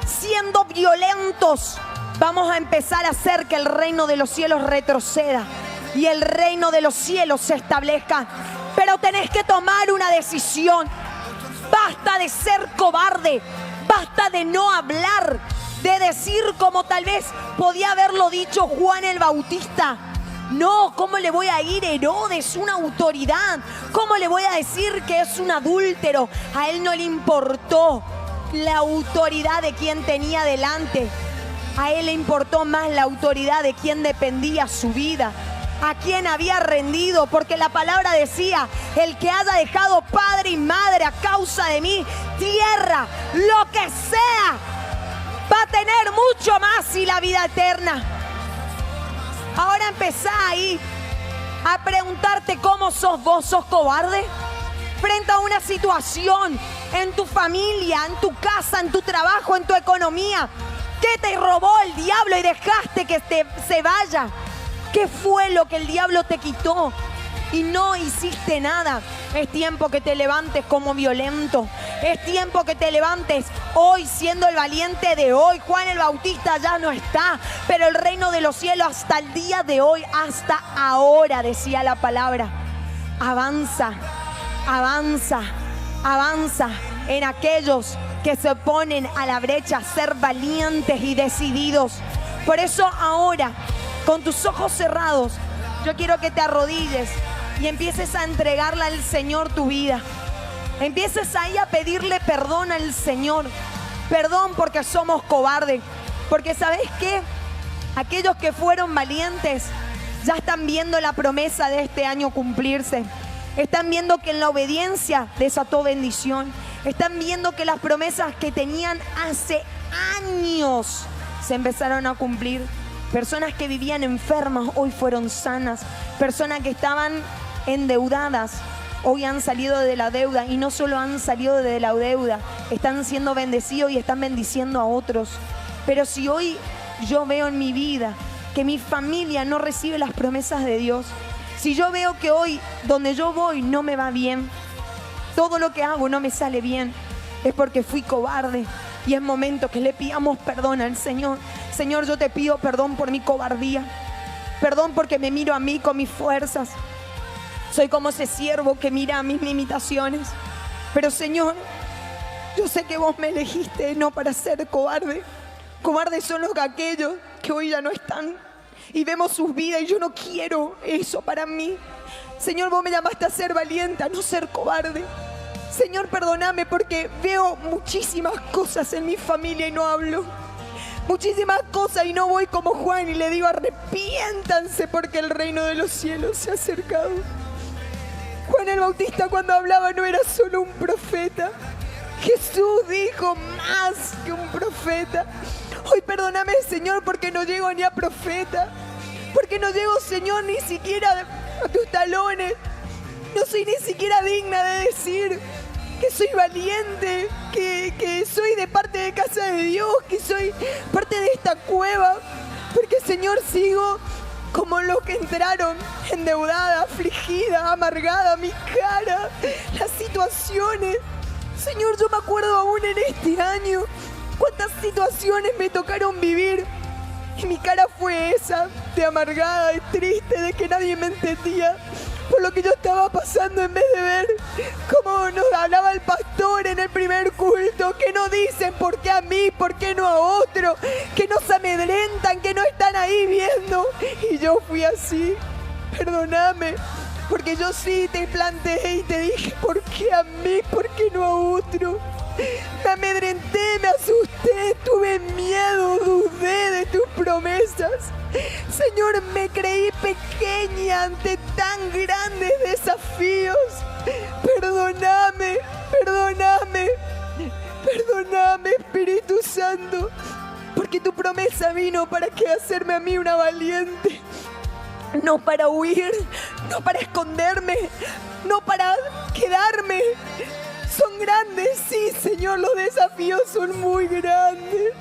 Speaker 2: siendo violentos, vamos a empezar a hacer que el reino de los cielos retroceda y el reino de los cielos se establezca. Pero tenés que tomar una decisión. Basta de ser cobarde, basta de no hablar, de decir como tal vez podía haberlo dicho Juan el Bautista. No, ¿cómo le voy a ir a Herodes, una autoridad? ¿Cómo le voy a decir que es un adúltero? A él no le importó la autoridad de quien tenía delante. A él le importó más la autoridad de quien dependía su vida, a quien había rendido, porque la palabra decía, el que haya dejado padre y madre a causa de mí, tierra, lo que sea, va a tener mucho más y la vida eterna. Ahora empezá ahí a preguntarte cómo sos vos. ¿Sos cobarde frente a una situación en tu familia, en tu casa, en tu trabajo, en tu economía? ¿Qué te robó el diablo y dejaste que se vaya? ¿Qué fue lo que el diablo te quitó y no hiciste nada? Es tiempo que te levantes como violento. Es tiempo que te levantes hoy siendo el valiente de hoy. Juan el Bautista ya no está, pero el reino de los cielos hasta el día de hoy, hasta ahora, decía la palabra. Avanza, avanza, avanza en aquellos que se oponen a la brecha, ser valientes y decididos. Por eso ahora, con tus ojos cerrados, yo quiero que te arrodilles y empieces a entregarle al Señor tu vida. Empieces ahí a pedirle perdón al Señor. Perdón porque somos cobardes. Porque ¿sabés qué? Aquellos que fueron valientes ya están viendo la promesa de este año cumplirse. Están viendo que en la obediencia desató bendición. Están viendo que las promesas que tenían hace años se empezaron a cumplir. Personas que vivían enfermas hoy fueron sanas. Personas que estaban endeudadas hoy han salido de la deuda, y no solo han salido de la deuda, están siendo bendecidos y están bendiciendo a otros. Pero si hoy yo veo en mi vida que mi familia no recibe las promesas de Dios, si yo veo que hoy donde yo voy no me va bien, todo lo que hago no me sale bien, es porque fui cobarde. Y es momento que le pidamos perdón al Señor. Señor, yo te pido perdón por mi cobardía. Perdón porque me miro a mí con mis fuerzas. Soy como ese siervo que mira a mis limitaciones. Pero Señor, yo sé que vos me elegiste no para ser cobarde. Cobardes son los aquellos que hoy ya no están. Y vemos sus vidas, y yo no quiero eso para mí. Señor, vos me llamaste a ser valiente, a no ser cobarde. Señor, perdóname porque veo muchísimas cosas en mi familia y no hablo. Muchísimas cosas y no voy como Juan y le digo arrepiéntanse porque el reino de los cielos se ha acercado. Juan el Bautista cuando hablaba no era solo un profeta. Jesús dijo más que un profeta. Hoy perdóname, Señor, porque no llego ni a profeta. Porque no llego, Señor, ni siquiera a tus talones. No soy ni siquiera digna de decir que soy valiente, que soy de parte de casa de Dios, que soy parte de esta cueva. Porque, Señor, sigo como los que entraron endeudada, afligida, amargada, mi cara, las situaciones. Señor, yo me acuerdo aún en este año cuántas situaciones me tocaron vivir. Y mi cara fue esa, de amargada, de triste, de que nadie me entendía por lo que yo estaba pasando, en vez de ver cómo nos hablaba el pastor en el primer culto, que no dicen por qué a mí, por qué no a otro, que nos amedrentan, que no están ahí viendo. Y yo fui así. Perdóname, porque yo sí te planteé y te dije, ¿por qué a mí, por qué no a otro? Me amedrenté, me asusté, tuve miedo, dudé de tus promesas. Señor, me creí pequeña ante tan grandes desafíos. Perdóname, perdóname, perdóname, Espíritu Santo, porque tu promesa vino para que hacerme a mí una valiente. No para huir, no para esconderme, no para quedarme. Son grandes, sí, Señor, los desafíos son muy grandes.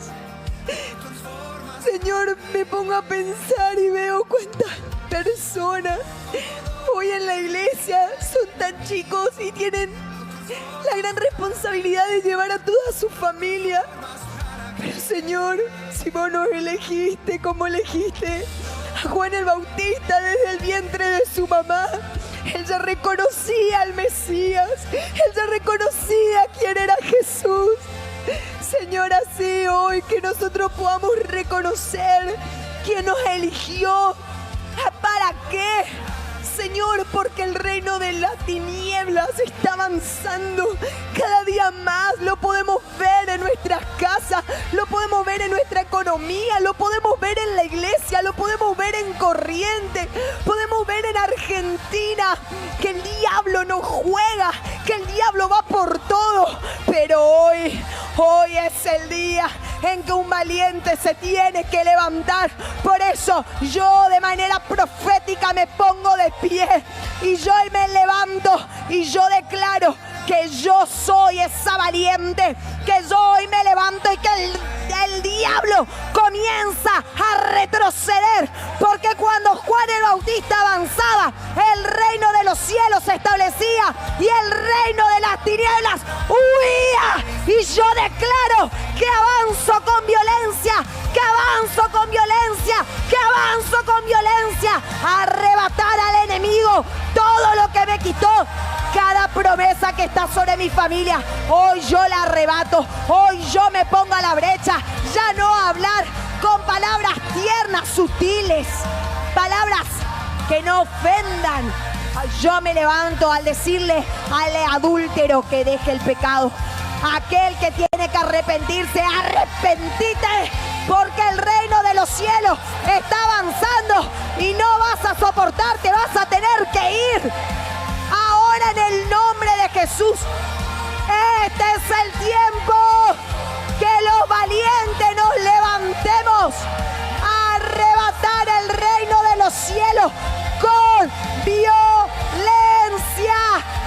Speaker 2: Señor, me pongo a pensar y veo cuántas personas hoy en la iglesia son tan chicos y tienen la gran responsabilidad de llevar a toda su familia. Pero, Señor, si vos nos elegiste como elegiste a Juan el Bautista desde el vientre de su mamá, él ya reconocía al Mesías, él ya reconocía quién era Jesús. Señor, así hoy que nosotros podamos reconocer quién nos eligió. ¿Para qué? Señor, porque el reino de las tinieblas está avanzando cada día más. Lo podemos ver en nuestras casas, lo podemos ver en nuestra economía, lo podemos ver en la iglesia, lo podemos ver en Corrientes, podemos ver en Argentina que el diablo no juega, que el diablo va por todo. Pero hoy es el día en que un valiente se tiene que levantar. Por eso yo de manera profética me pongo de pie y yo me levanto y yo declaro que yo soy esa valiente, que yo hoy me levanto y que el diablo comienza a retroceder, porque cuando Juan el Bautista avanzaba, el reino de los cielos se establecía y el reino de las tinieblas huía. Y yo declaro que avanzo con violencia, que avanzo con violencia, que avanzo con violencia a arrebatar al enemigo todo lo que me quitó. Cada promesa que está sobre mi familia, hoy yo la arrebato, hoy yo me pongo a la brecha. Ya no hablar con palabras tiernas, sutiles, palabras que no ofendan. Yo me levanto al decirle al adúltero que deje el pecado. Aquel que tiene que arrepentirse, arrepentite, porque el reino de los cielos está avanzando y no vas a soportarte, vas a tener que ir. Ahora en el nombre de Jesús, este es el tiempo que los valiente nos levantemos a arrebatar el reino de los cielos con violencia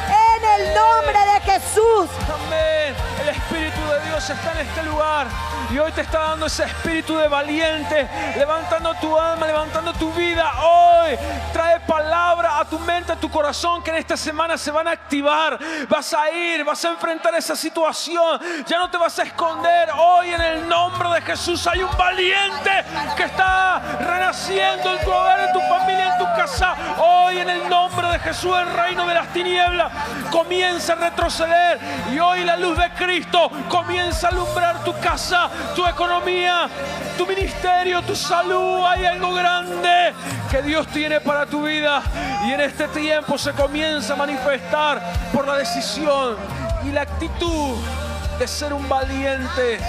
Speaker 2: en el nombre de Jesús.
Speaker 1: Amén. El Espíritu de Dios está en este lugar y hoy te está dando ese espíritu de valiente, levantando tu alma, levantando tu vida. Hoy trae palabra a tu mente, a tu corazón, que en esta semana se van a activar. Vas a ir, vas a enfrentar esa situación, ya no te vas a esconder. Hoy en el nombre de Jesús hay un valiente que está renaciendo en tu hogar, en tu familia, en tu casa. Hoy en el nombre de Jesús el reino de las tinieblas comienza a retroceder y hoy la luz de Cristo comienza a alumbrar tu casa, tu economía, tu ministerio, tu salud. Hay algo grande que Dios tiene para tu vida y en este tiempo se comienza a manifestar por la decisión y la actitud de ser un valiente.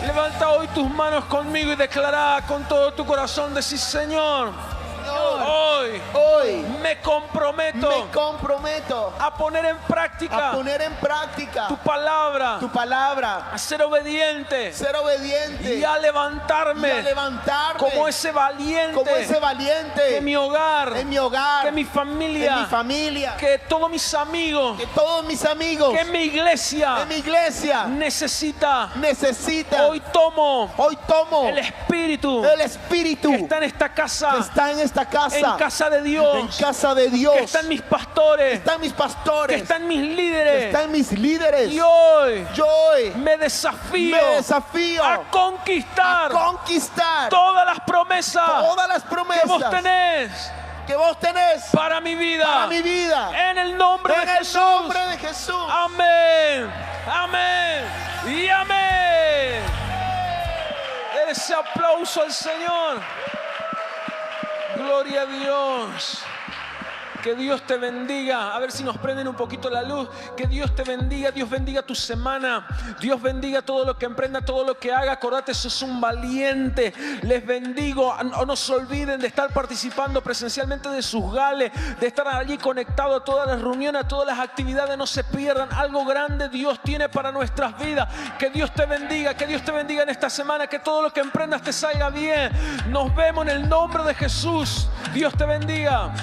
Speaker 1: Levanta hoy tus manos conmigo y declara con todo tu corazón, decir: Señor, hoy me comprometo a poner en práctica tu palabra, a ser obediente y a levantarme como ese valiente que en mi hogar, que mi familia, que todos mis amigos, que mi iglesia necesita. Hoy tomo el espíritu que está en esta casa, en casa de Dios, que está en mis pastores, que está en mis líderes. Y hoy me desafío a conquistar todas las promesas que vos tenés para mi vida. En el nombre de Jesús. Amén. Amén. Y amén. Dale ese aplauso al Señor. Gloria a Dios. Que Dios te bendiga. A ver si nos prenden un poquito la luz. Que Dios te bendiga. Dios bendiga tu semana. Dios bendiga todo lo que emprenda, todo lo que haga. Acordate, sos un valiente. Les bendigo. No se olviden de estar participando presencialmente de sus gales, de estar allí conectado a todas las reuniones, a todas las actividades. No se pierdan. Algo grande Dios tiene para nuestras vidas. Que Dios te bendiga. Que Dios te bendiga en esta semana. Que todo lo que emprendas te salga bien. Nos vemos en el nombre de Jesús. Dios te bendiga.